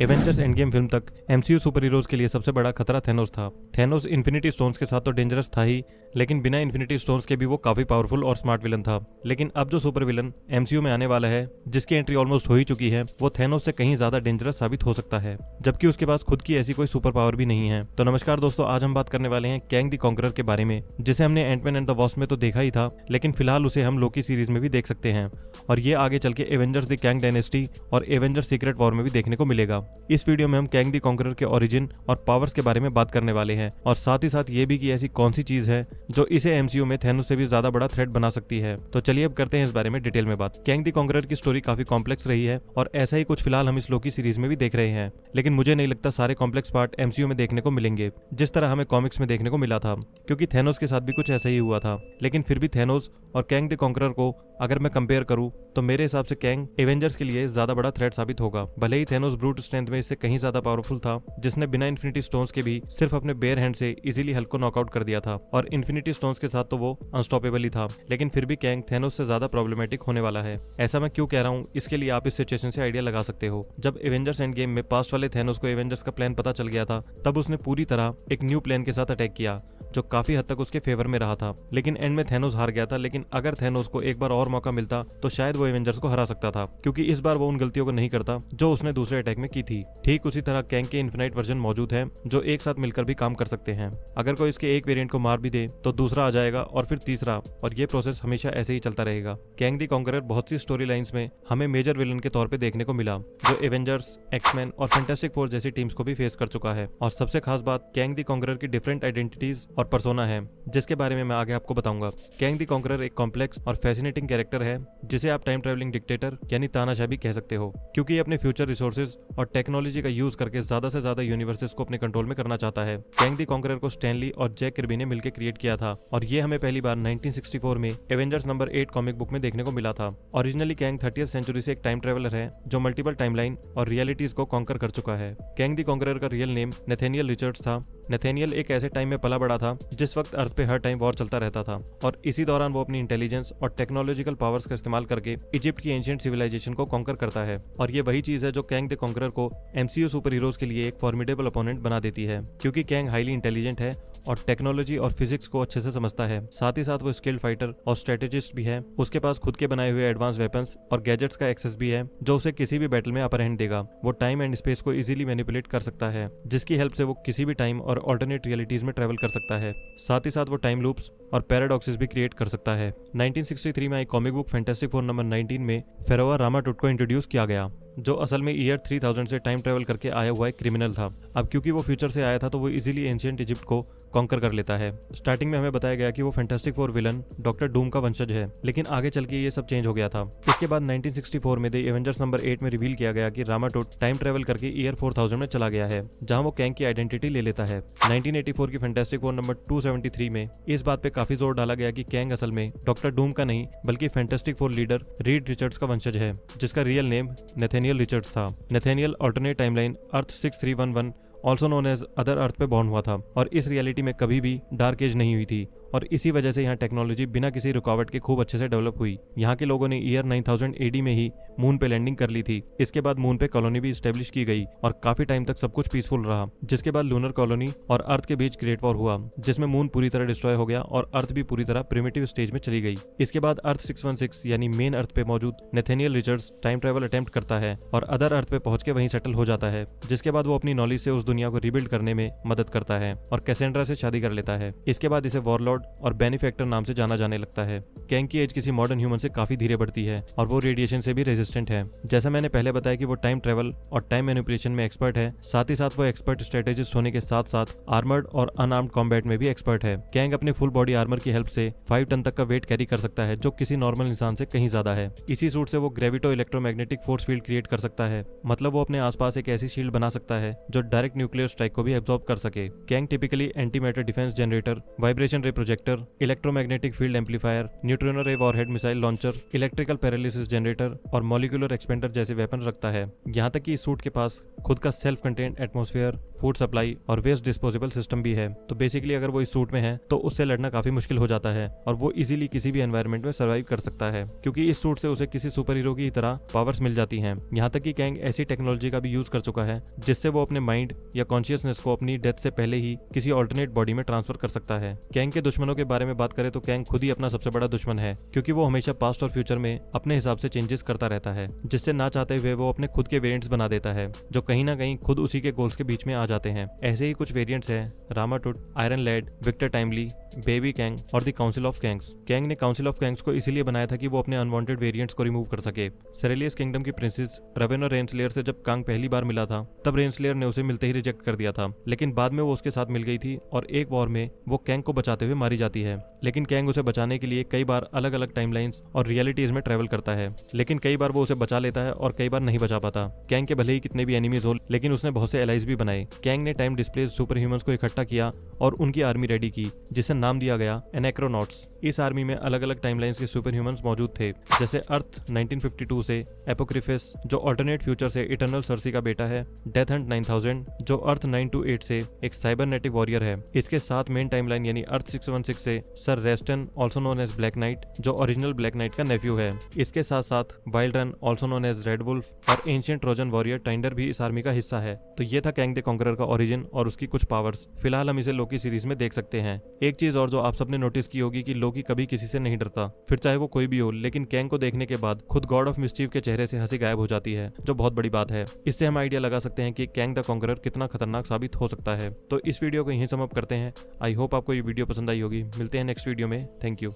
Avengers end game film तक MCU super heroes के लिए सबसे बड़ा खतरा थैनोस था। थैनोस इन्फिनिटी स्टोन्स के साथ तो डेंजरस था ही, लेकिन बिना इन्फिनिटी स्टोन्स के भी वो काफी पावरफुल और स्मार्ट विलन था। लेकिन अब जो सुपर विलन एमसीयू में आने वाला है, जिसकी एंट्री ऑलमोस्ट हो ही चुकी है, वो थैनोस से कहीं ज्यादा डेंजरस साबित हो सकता है, जबकि उसके पास खुद की ऐसी कोई सुपर पावर भी नहीं है। तो नमस्कार दोस्तों, आज हम बात करने वाले हैं कैंग द कॉन्करर के बारे में, जिसे हमने एंटमैन एंड द वॉस्प में तो देखा ही था, लेकिन फिलहाल उसे हम लोकी सीरीज में भी देख सकते हैं और ये आगे चल के एवेंजर्स द कैंग डायनेस्टी और एवेंजर्स सीक्रेट वॉर में भी देखने को मिलेगा। इस वीडियो में हम कैंग द कॉन्करर के ओरिजिन और पावर्स के बारे में बात करने वाले हैं और साथ ही साथ ये भी कि ऐसी कौन सी चीज है जो इसे एमसीयू में थैनोस से भी ज्यादा बड़ा थ्रेट बना सकती है। तो चलिए अब करते हैं इस बारे में डिटेल में बात। कैंग द कॉन्करर की स्टोरी काफी कॉम्प्लेक्स रही है और ऐसा ही कुछ फिलहाल हम इस लोकी सीरीज में भी देख रहे हैं, लेकिन मुझे नहीं लगता सारे कॉम्प्लेक्स पार्ट एमसीयू में देखने को मिलेंगे जिस तरह हमें कॉमिक्स में देखने को मिला था, क्योंकि थैनोस के साथ भी कुछ ऐसा ही हुआ था। लेकिन फिर भी थैनोस और कैंग द कॉन्करर को अगर मैं कंपेयर करूं तो मेरे हिसाब से कैंग एवेंजर्स के लिए ज्यादा बड़ा थ्रेट साबित होगा। भले ही थैनोस ब्रूट स्ट्रेंथ में इससे कहीं ज्यादा पावरफुल था, जिसने बिना इन्फिनिटी स्टोन्स के भी सिर्फ अपने बेयर हैंड से इजीली हल्क को नॉकआउट कर दिया था, और इन्फिनिटी स्टोन्स के साथ तो वो अनस्टॉपेबल ही था। लेकिन फिर भी कैंग थैनोस से ज्यादा प्रॉब्लमेटिक होने वाला है। ऐसा मैं क्यों कह रहा हूँ, इसके लिए आप इस सिचुएशन से आइडिया लगा सकते हो। जब एवेंजर्स एंड गेम में पास्ट वाले थैनोस को एवेंजर्स का प्लान पता चल गया था, तब उसने पूरी तरह एक न्यू प्लान के साथ अटैक किया जो काफी हद तक उसके फेवर में रहा था। लेकिन एंड में थैनोस हार गया था, लेकिन अगर थैनोस को एक बार और मौका मिलता तो शायद वो एवेंजर्स को हरा सकता था, क्योंकि इस बार वो उन गलतियों को नहीं करता जो उसने दूसरे अटैक में की थी। ठीक उसी तरह कैंग के इन्फिनाइट वर्जन मौजूद है जो एक साथ मिलकर भी काम कर सकते हैं। अगर कोई इसके एक वेरिएंट को मार भी दे तो दूसरा आ जाएगा और फिर तीसरा, और ये प्रोसेस हमेशा ऐसे ही चलता रहेगा। कैंग द कॉन्करर बहुत सी स्टोरी लाइंस में हमें मेजर विलन के तौर पे देखने को मिला, जो एवेंजर्स, एक्समैन और फैंटास्टिक फोर जैसी टीम्स को भी फेस कर चुका है। और सबसे खास बात कैंग द कॉन्करर की डिफरेंट आइडेंटिटीज और पर्सोना है, जिसके बारे में मैं आगे आपको बताऊंगा। कैंग द कॉन्करर एक कॉम्प्लेक्स और फैसिनेटिंग कैरेक्टर है, जिसे आप टाइम ट्रैवलिंग डिक्टेटर यानी तानाशाह भी कह सकते हो, क्योंकि ये अपने फ्यूचर रिसोर्सेज और टेक्नोलॉजी का यूज करके ज्यादा से ज्यादा यूनिवर्सेस को अपने कंट्रोल में करना चाहता है। कैंग द कॉन्करर को स्टैनली और जैक किर्बी ने मिलकर क्रिएट किया था, और ये हमें पहली बार 1964 में एवेंजर्स नंबर 8 कॉमिक बुक में देखने को मिला था। ओरिजिनली कैंग 30th सेंचुरी से एक टाइम ट्रैवलर है जो मल्टीपल टाइमलाइन और रियलिटीज को कॉन्कर कर चुका है। कैंग द कॉन्करर का रियल नेम नथेनियल रिचर्ड्स था। नथेनियल एक ऐसे टाइम में पला बड़ा था जिस वक्त अर्थ पे हर टाइम वॉर चलता रहता था, और इसी दौरान वो अपनी इंटेलिजेंस और टेक्नोलॉजिकल पावर्स का इस्तेमाल करके इजिप्ट की एंशिएंट सिविलाइजेशन को कॉन्कर करता है। और ये वही चीज है जो कैंग द कॉन्करर को एमसीयू सुपर हीरोज के लिए एक फॉर्मिडेबल अपोनेंट बना देती है, क्योंकि कैंग हाईली इंटेलिजेंट है और टेक्नोलॉजी और फिजिक्स को अच्छे से समझता है। साथ ही साथ वो स्किल्ड फाइटर और स्ट्रेटेजिस्ट भी है। उसके पास खुद के बनाए हुए एडवांस वेपन्स और गैजेट्स का एक्सेस भी है, जो उसे किसी भी बैटल में अपर हैंड देगा। वो टाइम एंड स्पेस को इजीली मैनिपुलेट कर सकता है, जिसकी हेल्प से वो किसी भी टाइम और ऑल्टरनेट रियलिटीज में ट्रैवल कर सकता है। साथ ही साथ वो टाइम लूप्स और पैराडॉक्सेस भी क्रिएट कर सकता है। 1963 में आई comic book Fantastic Four number 19 में फेरोआ रामाटुट को इंट्रोड्यूस किया गया, जो असल में ईयर 3000 से टाइम ट्रेवल करके आया हुआ एक क्रिमिनल था। अब क्योंकि वो फ्यूचर से आया था तो वो इजीली एंशिएंट इजिप्ट को कॉन्कर कर लेता है। स्टार्टिंग में हमें बताया गया कि वो fantastic four villain doctor Doom का वंशज है, लेकिन आगे चल के ये सब चेंज हो गया था। इसके बाद 1964 में द एवेंजर्स नंबर 8 में रिवील किया गया कि रामाटुट टाइम ट्रेवल करके ईयर 4000 में चला गया है, जहां वो कैंग की आइडेंटिटी ले लेता है। 1984 की फैंटास्टिक फोर नंबर 273 में इस बात पे काफी जोर डाला गया कि कैंग असल में डॉक्टर डूम का नहीं बल्कि fantastic four leader Reed Richards का वंशज है, जिसका रियल नेम नथेनियल रिचर्ड्स था। नथेनियल ऑल्टरनेट टाइमलाइन अर्थ 6311 ऑल्सो नोन एज अदर अर्थ पे बॉर्न हुआ था, और इस रियलिटी में कभी भी डार्क एज नहीं हुई थी, और इसी वजह से यहाँ टेक्नोलॉजी बिना किसी रुकावट के खूब अच्छे से डेवलप हुई। यहाँ के लोगों ने ईयर 9000 एडी में ही मून पे लैंडिंग कर ली थी। इसके बाद मून पे कॉलोनी भी स्टेब्लिश की गई और काफी टाइम तक सब कुछ पीसफुल रहा, जिसके बाद लूनर कॉलोनी और अर्थ के बीच ग्रेट वॉर हुआ, जिसमें मून पूरी तरह डिस्ट्रॉय हो गया और अर्थ भी पूरी तरह प्रिमिटिव स्टेज में चली गई। इसके बाद अर्थ 616 यानी मेन अर्थ पे मौजूद Nathaniel Richards time travel attempt करता है और अदर अर्थ पे पहुंच के वहीं सेटल हो जाता है, जिसके बाद वो अपनी नॉलेज से उस दुनिया को रिबिल्ड करने में मदद करता है और कैसेंड्रा से शादी कर लेता है। इसके बाद इसे वॉरलॉर्ड और बेनिफैक्टर नाम से जाना जाने लगता है। कैंग की एज किसी मॉडर्न ह्यूमन से काफी धीरे बढ़ती है और वो रेडिएशन से भी रेजिस्टेंट है। जैसा मैंने पहले बताया कि वो टाइम ट्रेवल और टाइम मैनिपुलेशन में एक्सपर्ट है, साथ ही साथ वो एक्सपर्ट स्ट्रेटेजिस्ट होने के साथ साथ आर्मर्ड और अनआर्म्ड कॉम्बैट में भी एक्सपर्ट है। कैंग अपने फुल बॉडी आर्मर की हेल्प से 5 टन तक का वेट कैरी कर सकता है, जो किसी नॉर्मल इंसान से कहीं ज्यादा है। इसी सूट से वो ग्रेविटो इलेक्ट्रोमैग्नेटिक फोर्स फील्ड क्रिएट कर सकता है, मतलब वो अपने आसपास एक ऐसी शील्ड बना सकता है जो डायरेक्ट न्यूक्लियर स्ट्राइक को भी एब्जॉर्ब कर सके। Kang typically antimatter defence generator, vibration ray projector, electromagnetic field amplifier, neutrino ray warhead missile launcher, electrical paralysis generator और मॉलिक्यूलर एक्सपेंडर जैसे वेपन रखता है। यहाँ तक कि इस सूट के पास खुद का self content atmosphere, food supply और वेस्ट डिस्पोजेबल सिस्टम भी है। तो बेसिकली अगर वो इस सूट में है तो उससे लड़ना काफी मुश्किल हो जाता है और वो इजीली किसी भी एनवायरनमेंट में सर्वाइव कर सकता है, क्योंकि इस सूट से उसे किसी सुपर हीरो की तरह पावर्स मिल जाती हैं। यहाँ तक कि कैंग ऐसी टेक्नोलॉजी का भी यूज कर चुका है जिससे वो अपने माइंड या कॉन्शियसनेस को अपनी डेथ से पहले ही किसी ऑल्टरनेट बॉडी में ट्रांसफर कर सकता है। कैंग के दुश्मनों के बारे में बात करें तो कैंग खुद ही अपना सबसे बड़ा दुश्मन है, क्योंकि वो हमेशा पास्ट और फ्यूचर में अपने हिसाब से चेंजेस करता रहता है, जिससे ना चाहते हुए वो अपने खुद के वेरिएंट्स बना देता है जो कहीं ना कहीं खुद उसी के गोल्स के बीच में आ जाते हैं। ऐसे ही कुछ वेरिएंट्स हैं Rama Tut, Iron Lad, Victor Timely, Baby Kang और the Council of Kangs. Kang ने काउंसिल ऑफ कैंग्स को इसीलिए बनाया था कि वो अपने अनवांटेड वेरिएंट्स को रिमूव कर सके। सेरेलियस किंगडम की प्रिंसेस रवेन और रेनस्लेयर से जब कांग पहली बार मिला था तब रेनस्लेयर ने उसे मिलते ही रिजेक्ट कर दिया था, लेकिन बाद में वो उसके साथ मिल गई थी और एक वॉर में वो कैंग को बचाते हुए मारी जाती है। लेकिन कैंग उसे बचाने के लिए कई बार अलग अलग टाइमलाइंस और रियलिटीज में ट्रेवल करता है, लेकिन कई बार वो उसे बचा लेता है और कई बार नहीं बचा पाता। कैंग के भले ही कितने भी एनिमीज हो, लेकिन उसने बहुत से एलाइज भी बनाए। कैंग ने टाइम डिस्प्लेस सुपर ह्यूमंस को इकट्ठा किया और उनकी आर्मी रेडी की, जिसे नाम दिया गया एनेक्रोनॉट्स। इस आर्मी में अलग अलग टाइमलाइंस के सुपर ह्यूमंस मौजूद थे, जैसे अर्थ 1952 से एपोक्रिफिस जो ऑल्टरनेट फ्यूचर से इटर्नल सर्सी का बेटा है, डेथ हंट 9000 जो अर्थ 928 से एक साइबरनेटिक वॉरियर है। इसके साथ मेन टाइमलाइन यानी अर्थ 616 से sir Raston also known as Black Knight जो ओरिजिनल ब्लैक नाइट का नेफ्यू है। इसके साथ साथ Wild Run also known as Red Wolf और एंशिएंट ट्रोजन वॉरियर टाइंडर भी इस आर्मी का हिस्सा है। तो ये था कैंग द कॉन्करर का ओरिजिन और उसकी कुछ पावर्स। फिलहाल हम इसे लोकी सीरीज में देख सकते हैं। एक चीज और जो आप सबने नोटिस की होगी कि लोकी कभी किसी से नहीं डरता, फिर चाहे वो कोई भी हो, लेकिन कैंग को देखने के बाद खुद गॉड ऑफ मिस्चीव के चेहरे से हंसी गायब हो जाती है, जो बहुत बड़ी बात है। इससे हम आइडिया लगा सकते हैं कि कैंग द कॉन्करर कितना खतरनाक साबित हो सकता है। तो इस वीडियो को यहीं सम अप करते हैं। आई होप आपको ये वीडियो पसंद आई होगी। मिलते हैं नेक्स्ट वीडियो में। Thank you.